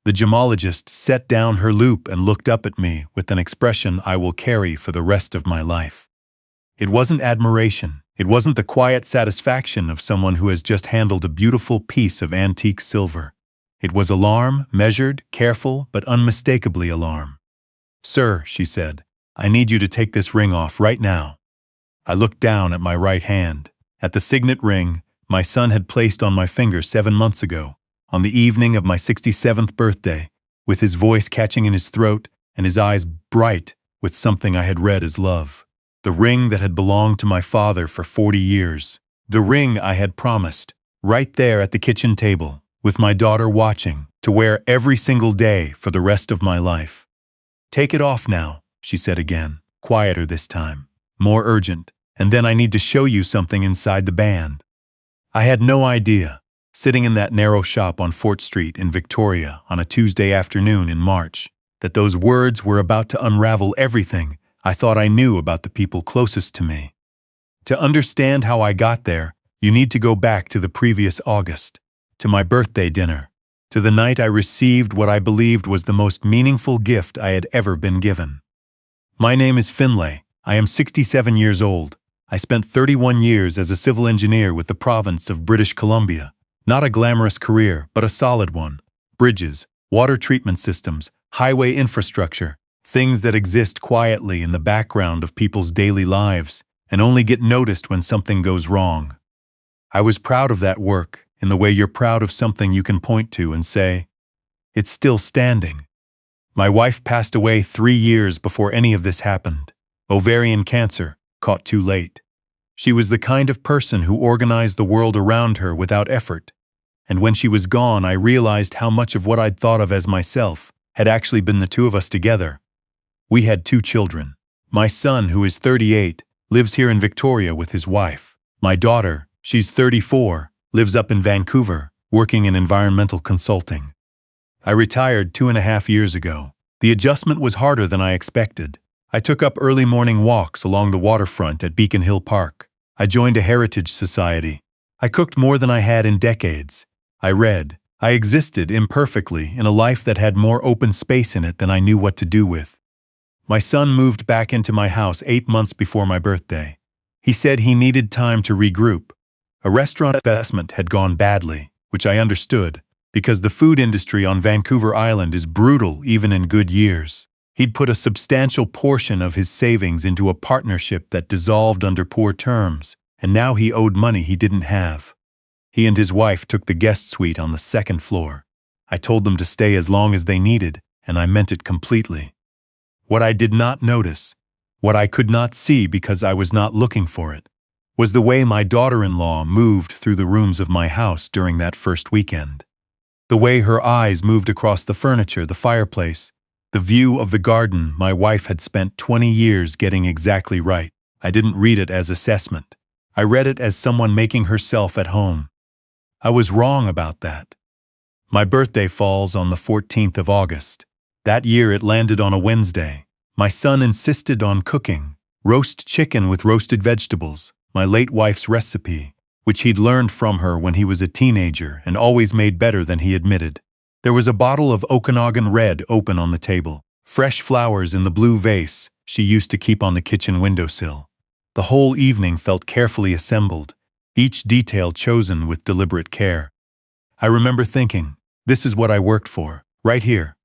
The gemologist set down her loop and looked up at me with an expression I will carry for the rest of my life. It wasn't admiration. It wasn't the quiet satisfaction of someone who has just handled a beautiful piece of antique silver. It was alarm, measured, careful, but unmistakably alarm. "Sir," she said, "I need you to take this ring off right now." I looked down at my right hand, at the signet ring my son had placed on my finger 7 months ago, on the evening of my 67th birthday, with his voice catching in his throat and his eyes bright with something I had read as love. The ring that had belonged to my father for 40 years. The ring I had promised, right there at the kitchen table, with my daughter watching, to wear every single day for the rest of my life. "Take it off now," she said again, quieter this time, more urgent, "and then I need to show you something inside the band." I had no idea, sitting in that narrow shop on Fort Street in Victoria on a Tuesday afternoon in March, that those words were about to unravel everything I thought I knew about the people closest to me. To understand how I got there, you need to go back to the previous August, to my birthday dinner, to the night I received what I believed was the most meaningful gift I had ever been given. My name is Finlay. I am 67 years old. I spent 31 years as a civil engineer with the province of British Columbia. Not a glamorous career, but a solid one. Bridges, water treatment systems, highway infrastructure, things that exist quietly in the background of people's daily lives and only get noticed when something goes wrong. I was proud of that work in the way you're proud of something you can point to and say, "It's still standing." My wife passed away 3 years before any of this happened. Ovarian cancer, caught too late. She was the kind of person who organized the world around her without effort. And when she was gone, I realized how much of what I'd thought of as myself had actually been the two of us together. We had 2 children. My son, who is 38, lives here in Victoria with his wife. My daughter, she's 34, lives up in Vancouver, working in environmental consulting. I retired 2.5 years ago. The adjustment was harder than I expected. I took up early morning walks along the waterfront at Beacon Hill Park. I joined a heritage society. I cooked more than I had in decades. I read. I existed imperfectly in a life that had more open space in it than I knew what to do with. My son moved back into my house 8 months before my birthday. He said he needed time to regroup. A restaurant investment had gone badly, which I understood, because the food industry on Vancouver Island is brutal even in good years. He'd put a substantial portion of his savings into a partnership that dissolved under poor terms, and now he owed money he didn't have. He and his wife took the guest suite on the 2nd floor. I told them to stay as long as they needed, and I meant it completely. What I did not notice, what I could not see because I was not looking for it, was the way my daughter-in-law moved through the rooms of my house during that first weekend. The way her eyes moved across the furniture, the fireplace, the view of the garden my wife had spent 20 years getting exactly right. I didn't read it as assessment. I read it as someone making herself at home. I was wrong about that. My birthday falls on the 14th of August. That year it landed on a Wednesday. My son insisted on cooking roast chicken with roasted vegetables, my late wife's recipe, which he'd learned from her when he was a teenager and always made better than he admitted. There was a bottle of Okanagan Red open on the table, fresh flowers in the blue vase she used to keep on the kitchen windowsill. The whole evening felt carefully assembled, each detail chosen with deliberate care. I remember thinking, this is what I worked for, right here.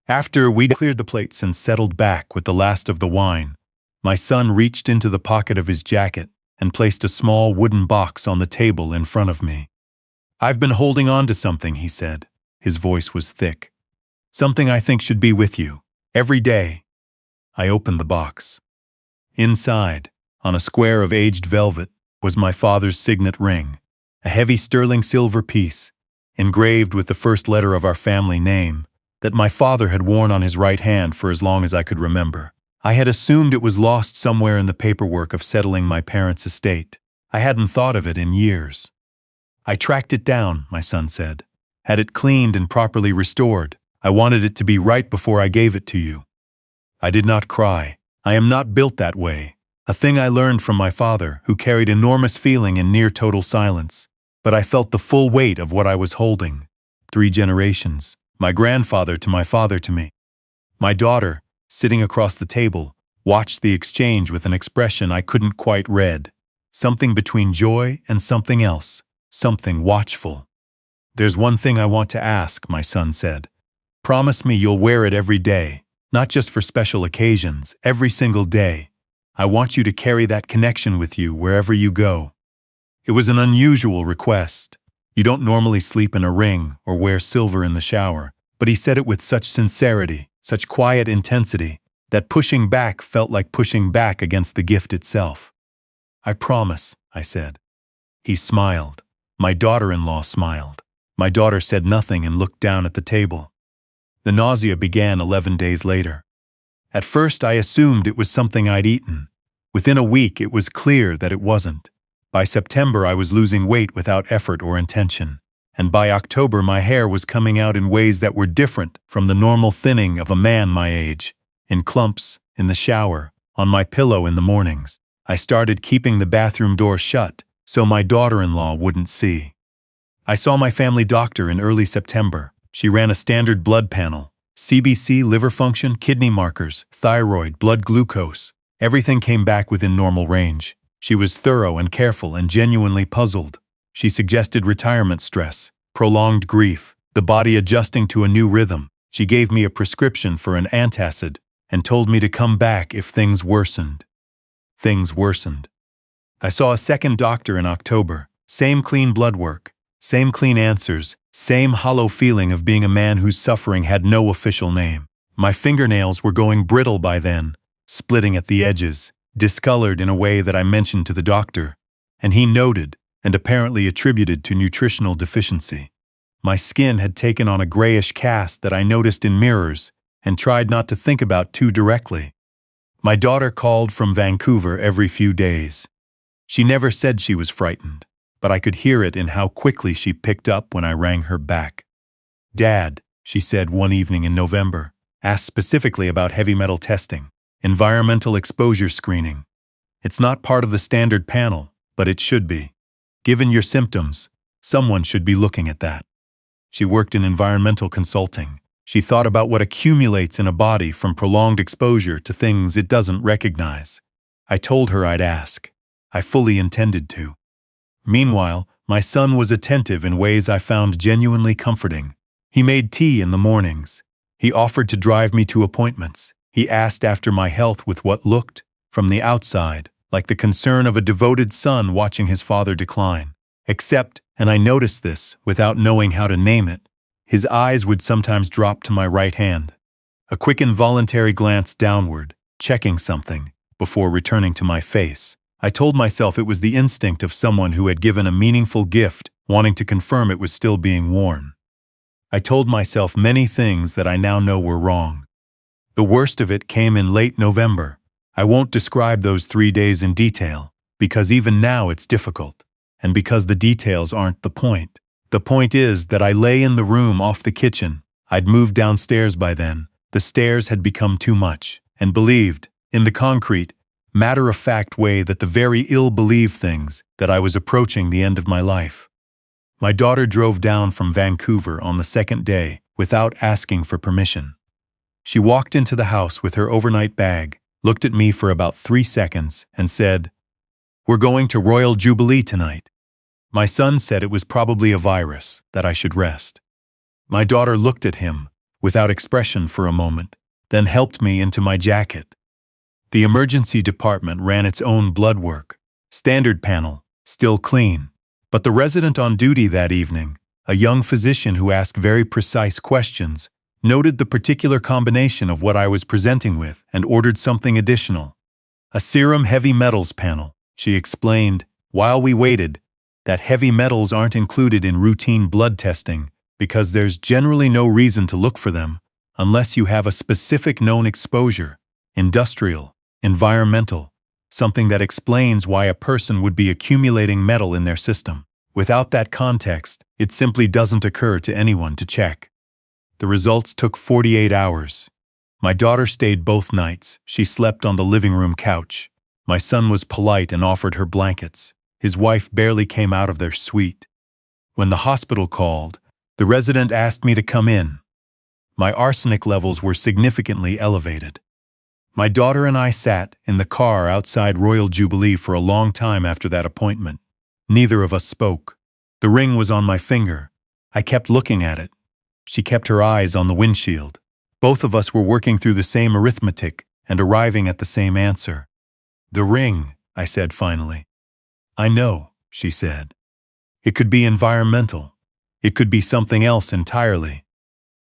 After we'd cleared the plates and settled back with the last of the wine, my son reached into the pocket of his jacket and placed a small wooden box on the table in front of me. "I've been holding on to something," he said. His voice was thick. "Something I think should be with you, every day." I opened the box. Inside, on a square of aged velvet, was my father's signet ring, a heavy sterling silver piece, engraved with the first letter of our family name, that my father had worn on his right hand for as long as I could remember. I had assumed it was lost somewhere in the paperwork of settling my parents' estate. I hadn't thought of it in years. "I tracked it down," my son said. "Had it cleaned and properly restored. I wanted it to be right before I gave it to you." I did not cry. I am not built that way. A thing I learned from my father, who carried enormous feeling in near total silence. But I felt the full weight of what I was holding. 3 generations. my grandfather to my father to me. My daughter, sitting across the table, watched the exchange with an expression I couldn't quite read. Something between joy and something else, something watchful. "There's one thing I want to ask," my son said. "Promise me you'll wear it every day, not just for special occasions, every single day. I want you to carry that connection with you wherever you go." It was an unusual request. You don't normally sleep in a ring or wear silver in the shower, but he said it with such sincerity, such quiet intensity, that pushing back felt like pushing back against the gift itself. "I promise," I said. He smiled. My daughter-in-law smiled. My daughter said nothing and looked down at the table. The nausea began 11 days later. At first I assumed it was something I'd eaten. Within a week it was clear that it wasn't. By September I was losing weight without effort or intention. And by October my hair was coming out in ways that were different from the normal thinning of a man my age. In clumps, in the shower, on my pillow in the mornings. I started keeping the bathroom door shut so my daughter-in-law wouldn't see. I saw my family doctor in early September. She ran a standard blood panel. CBC, liver function, kidney markers, thyroid, blood glucose. Everything came back within normal range. She was thorough and careful and genuinely puzzled. She suggested retirement stress, prolonged grief, the body adjusting to a new rhythm. She gave me a prescription for an antacid and told me to come back if things worsened. Things worsened. I saw a second doctor in October. Same clean blood work, same clean answers, same hollow feeling of being a man whose suffering had no official name. My fingernails were going brittle by then, splitting at the edges, discolored in a way that I mentioned to the doctor, and he noted and apparently attributed to nutritional deficiency. My skin had taken on a grayish cast that I noticed in mirrors and tried not to think about too directly. My daughter called from Vancouver every few days. She never said she was frightened, but I could hear it in how quickly she picked up when I rang her back. "Dad," she said one evening in November, asked specifically about heavy metal testing, environmental exposure screening. "It's not part of the standard panel, but it should be. Given your symptoms, someone should be looking at that." She worked in environmental consulting. She thought about what accumulates in a body from prolonged exposure to things it doesn't recognize. I told her I'd ask. I fully intended to. Meanwhile, my son was attentive in ways I found genuinely comforting. He made tea in the mornings. He offered to drive me to appointments. He asked after my health with what looked, from the outside, like the concern of a devoted son watching his father decline. Except, and I noticed this without knowing how to name it, his eyes would sometimes drop to my right hand. A quick involuntary glance downward, checking something, before returning to my face. I told myself it was the instinct of someone who had given a meaningful gift, wanting to confirm it was still being worn. I told myself many things that I now know were wrong. The worst of it came in late November. I won't describe those 3 days in detail, because even now it's difficult, and because the details aren't the point. The point is that I lay in the room off the kitchen. I'd moved downstairs by then. The stairs had become too much, and believed, in the concrete, matter-of-fact way that the very ill-believed things that I was approaching the end of my life. My daughter drove down from Vancouver on the second day without asking for permission. She walked into the house with her overnight bag, looked at me for about 3 seconds, and said, "We're going to Royal Jubilee tonight." My son said it was probably a virus, that I should rest. My daughter looked at him, without expression for a moment, then helped me into my jacket. The emergency department ran its own blood work, standard panel, still clean. But the resident on duty that evening, a young physician who asked very precise questions, noted the particular combination of what I was presenting with and ordered something additional. "A serum heavy metals panel," she explained, while we waited, that heavy metals aren't included in routine blood testing because there's generally no reason to look for them unless you have a specific known exposure, industrial, environmental, something that explains why a person would be accumulating metal in their system. Without that context, it simply doesn't occur to anyone to check. The results took 48 hours. My daughter stayed both nights. She slept on the living room couch. My son was polite and offered her blankets. His wife barely came out of their suite. When the hospital called, the resident asked me to come in. My arsenic levels were significantly elevated. My daughter and I sat in the car outside Royal Jubilee for a long time after that appointment. Neither of us spoke. The ring was on my finger. I kept looking at it. She kept her eyes on the windshield. Both of us were working through the same arithmetic and arriving at the same answer. "The ring," I said finally. "I know," she said. "It could be environmental. It could be something else entirely."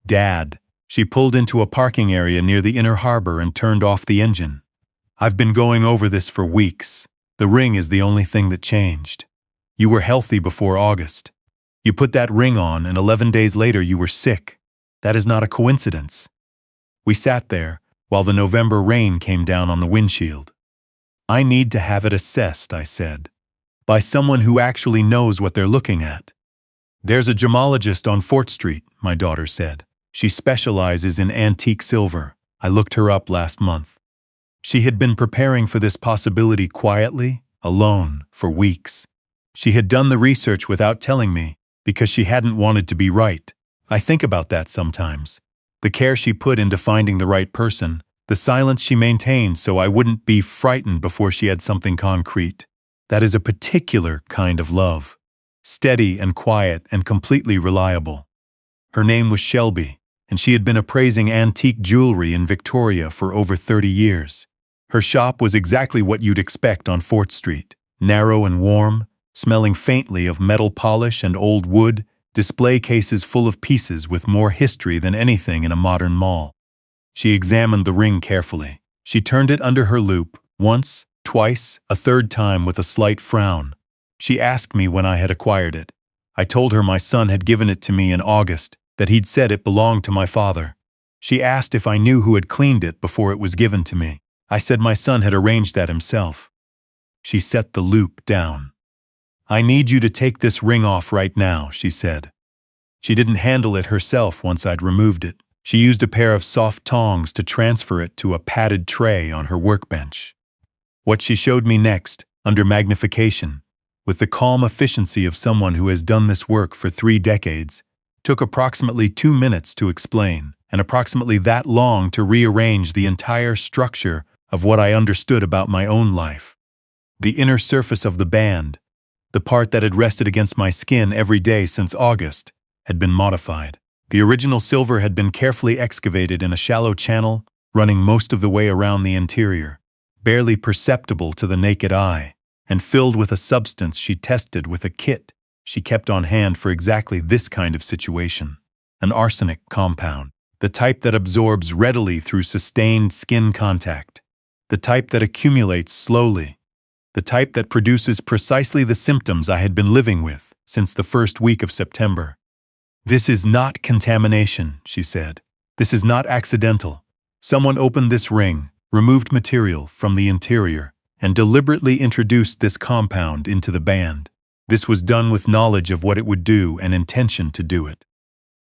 "Dad," she pulled into a parking area near the inner harbor and turned off the engine. "I've been going over this for weeks. The ring is the only thing that changed. You were healthy before August. You put that ring on, and 11 days later you were sick. That is not a coincidence." We sat there while the November rain came down on the windshield. "I need to have it assessed," I said, "by someone who actually knows what they're looking at." "There's a gemologist on Fort Street," my daughter said. "She specializes in antique silver. I looked her up last month." She had been preparing for this possibility quietly, alone, for weeks. She had done the research without telling me, because she hadn't wanted to be right. I think about that sometimes. The care she put into finding the right person, the silence she maintained so I wouldn't be frightened before she had something concrete. That is a particular kind of love. Steady and quiet and completely reliable. Her name was Shelby, and she had been appraising antique jewelry in Victoria for over 30 years. Her shop was exactly what you'd expect on Fort Street. Narrow and warm, smelling faintly of metal polish and old wood, display cases full of pieces with more history than anything in a modern mall. She examined the ring carefully. She turned it under her loupe, once, twice, a third time with a slight frown. She asked me when I had acquired it. I told her my son had given it to me in August, that he'd said it belonged to my father. She asked if I knew who had cleaned it before it was given to me. I said my son had arranged that himself. She set the loupe down. "I need you to take this ring off right now," she said. She didn't handle it herself once I'd removed it. She used a pair of soft tongs to transfer it to a padded tray on her workbench. What she showed me next, under magnification, with the calm efficiency of someone who has done this work for 3 decades, took approximately 2 minutes to explain, and approximately that long to rearrange the entire structure of what I understood about my own life. The inner surface of the band, the part that had rested against my skin every day since August, had been modified. The original silver had been carefully excavated in a shallow channel running most of the way around the interior, barely perceptible to the naked eye, and filled with a substance she tested with a kit she kept on hand for exactly this kind of situation. An arsenic compound, the type that absorbs readily through sustained skin contact, the type that accumulates slowly, the type that produces precisely the symptoms I had been living with since the first week of September. "This is not contamination," she said. "This is not accidental. Someone opened this ring, removed material from the interior, and deliberately introduced this compound into the band. This was done with knowledge of what it would do and intention to do it."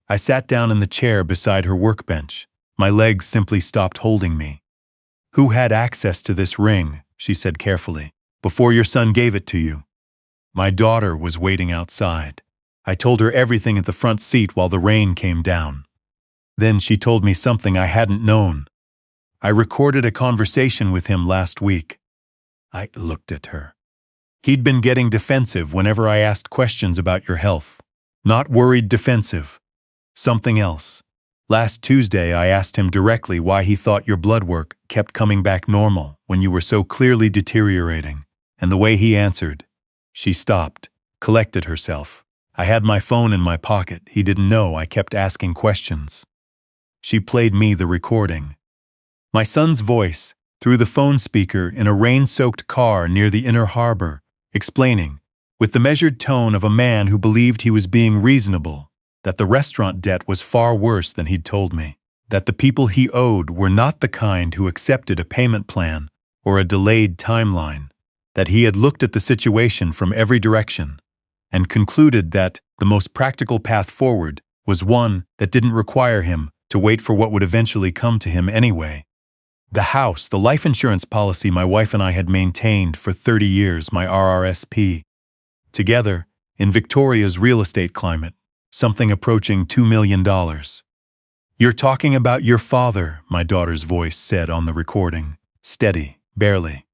I sat down in the chair beside her workbench. My legs simply stopped holding me. "Who had access to this ring?" she said carefully. "Before your son gave it to you?" My daughter was waiting outside. I told her everything at the front seat while the rain came down. Then she told me something I hadn't known. "I recorded a conversation with him last week." I looked at her. "He'd been getting defensive whenever I asked questions about your health. Not worried defensive. Something else. Last Tuesday I asked him directly why he thought your blood work kept coming back normal when you were so clearly deteriorating, and the way he answered." She stopped, collected herself. I had my phone in my pocket. He didn't know I kept asking questions. She played me the recording. My son's voice, through the phone speaker in a rain-soaked car near the inner harbor, explaining, with the measured tone of a man who believed he was being reasonable, that the restaurant debt was far worse than he'd told me, that the people he owed were not the kind who accepted a payment plan or a delayed timeline, that he had looked at the situation from every direction, and concluded that the most practical path forward was one that didn't require him to wait for what would eventually come to him anyway. The house, the life insurance policy my wife and I had maintained for 30 years, my RRSP. Together, in Victoria's real estate climate, something approaching $2 million. "You're talking about your father," my daughter's voice said on the recording, steady, barely.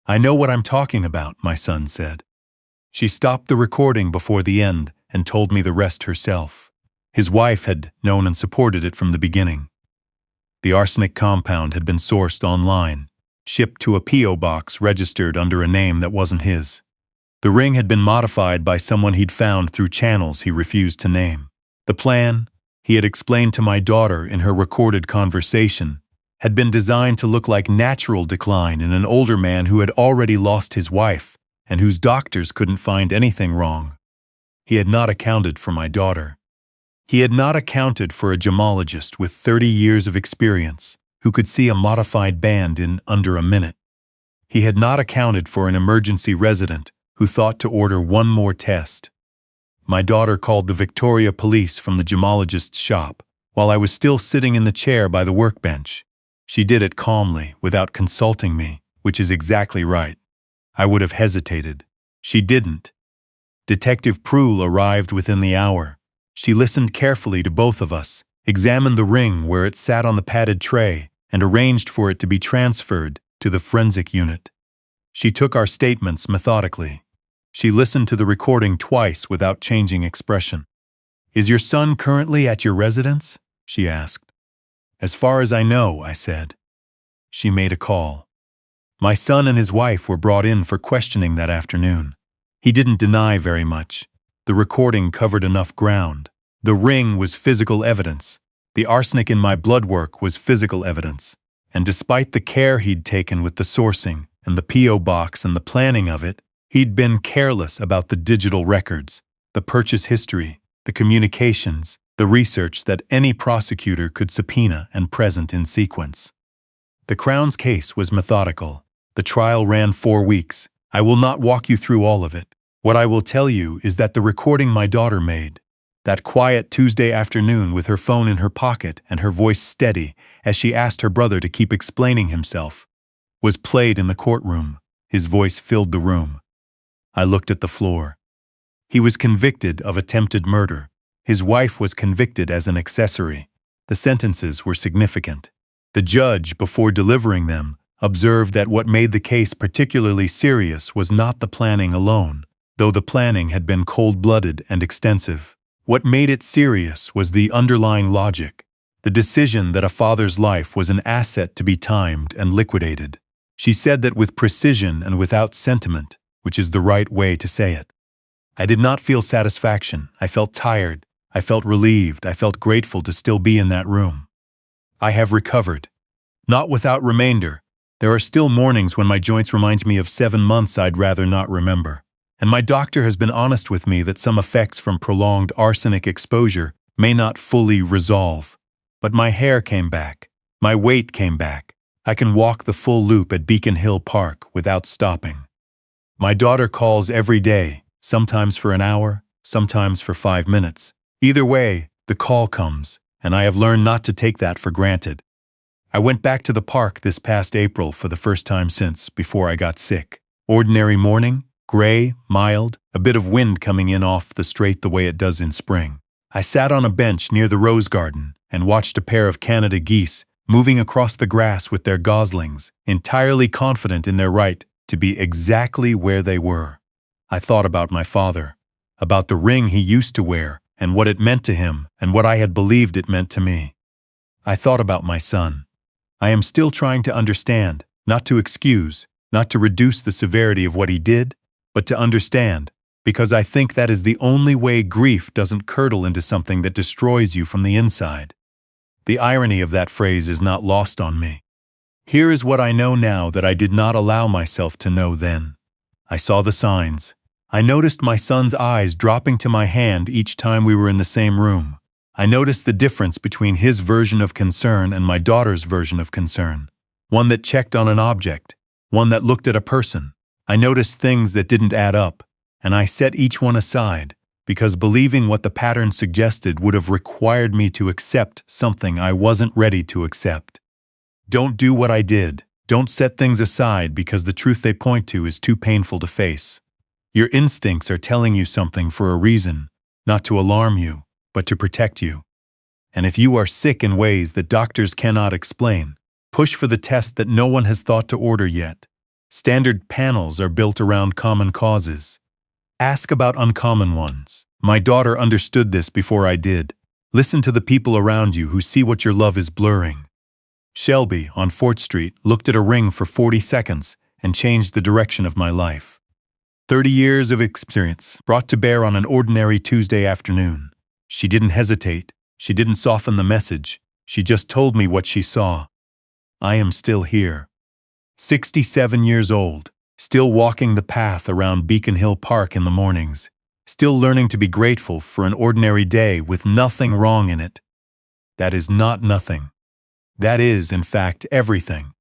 "I know what I'm talking about," my son said. She stopped the recording before the end and told me the rest herself. His wife had known and supported it from the beginning. The arsenic compound had been sourced online, shipped to a P.O. box registered under a name that wasn't his. The ring had been modified by someone he'd found through channels he refused to name. The plan, he had explained to my daughter in her recorded conversation, had been designed to look like natural decline in an older man who had already lost his wife and whose doctors couldn't find anything wrong. He had not accounted for my daughter. He had not accounted for a gemologist with 30 years of experience who could see a modified band in under a minute. He had not accounted for an emergency resident who thought to order one more test. My daughter called the Victoria police from the gemologist's shop while I was still sitting in the chair by the workbench. She did it calmly, without consulting me, which is exactly right. I would have hesitated. She didn't. Detective Proul arrived within the hour. She listened carefully to both of us, examined the ring where it sat on the padded tray, and arranged for it to be transferred to the forensic unit. She took our statements methodically. She listened to the recording twice without changing expression. "Is your son currently at your residence?" she asked. "As far as I know," I said. She made a call. My son and his wife were brought in for questioning that afternoon. He didn't deny very much. The recording covered enough ground. The ring was physical evidence. The arsenic in my blood work was physical evidence. And despite the care he'd taken with the sourcing and the P.O. box and the planning of it, he'd been careless about the digital records, the purchase history, the communications, the research that any prosecutor could subpoena and present in sequence. The Crown's case was methodical. The trial ran 4 weeks. I will not walk you through all of it. What I will tell you is that the recording my daughter made, that quiet Tuesday afternoon with her phone in her pocket and her voice steady as she asked her brother to keep explaining himself, was played in the courtroom. His voice filled the room. I looked at the floor. He was convicted of attempted murder. His wife was convicted as an accessory. The sentences were significant. The judge, before delivering them, observed that what made the case particularly serious was not the planning alone, though the planning had been cold-blooded and extensive. What made it serious was the underlying logic, the decision that a father's life was an asset to be timed and liquidated. She said that with precision and without sentiment, which is the right way to say it. I did not feel satisfaction. I felt tired. I felt relieved. I felt grateful to still be in that room. I have recovered. Not without remainder. There are still mornings when my joints remind me of 7 months I'd rather not remember. And my doctor has been honest with me that some effects from prolonged arsenic exposure may not fully resolve. But my hair came back. My weight came back. I can walk the full loop at Beacon Hill Park without stopping. My daughter calls every day, sometimes for an hour, sometimes for 5 minutes. Either way, the call comes, and I have learned not to take that for granted. I went back to the park this past April for the first time since, before I got sick. Ordinary morning, gray, mild, a bit of wind coming in off the straight the way it does in spring. I sat on a bench near the rose garden and watched a pair of Canada geese moving across the grass with their goslings, entirely confident in their right to be exactly where they were. I thought about my father, about the ring he used to wear and what it meant to him and what I had believed it meant to me. I thought about my son. I am still trying to understand, not to excuse, not to reduce the severity of what he did, but to understand, because I think that is the only way grief doesn't curdle into something that destroys you from the inside. The irony of that phrase is not lost on me. Here is what I know now that I did not allow myself to know then. I saw the signs. I noticed my son's eyes dropping to my hand each time we were in the same room. I noticed the difference between his version of concern and my daughter's version of concern. One that checked on an object, one that looked at a person. I noticed things that didn't add up, and I set each one aside, because believing what the pattern suggested would have required me to accept something I wasn't ready to accept. Don't do what I did. Don't set things aside because the truth they point to is too painful to face. Your instincts are telling you something for a reason, not to alarm you, but to protect you. And if you are sick in ways that doctors cannot explain, push for the test that no one has thought to order yet. Standard panels are built around common causes. Ask about uncommon ones. My daughter understood this before I did. Listen to the people around you who see what your love is blurring. Shelby, on 4th Street, looked at a ring for 40 seconds and changed the direction of my life. 30 years of experience brought to bear on an ordinary Tuesday afternoon. She didn't hesitate. She didn't soften the message. She just told me what she saw. I am still here. 67 years old, still walking the path around Beacon Hill Park in the mornings, still learning to be grateful for an ordinary day with nothing wrong in it. That is not nothing. That is, in fact, everything.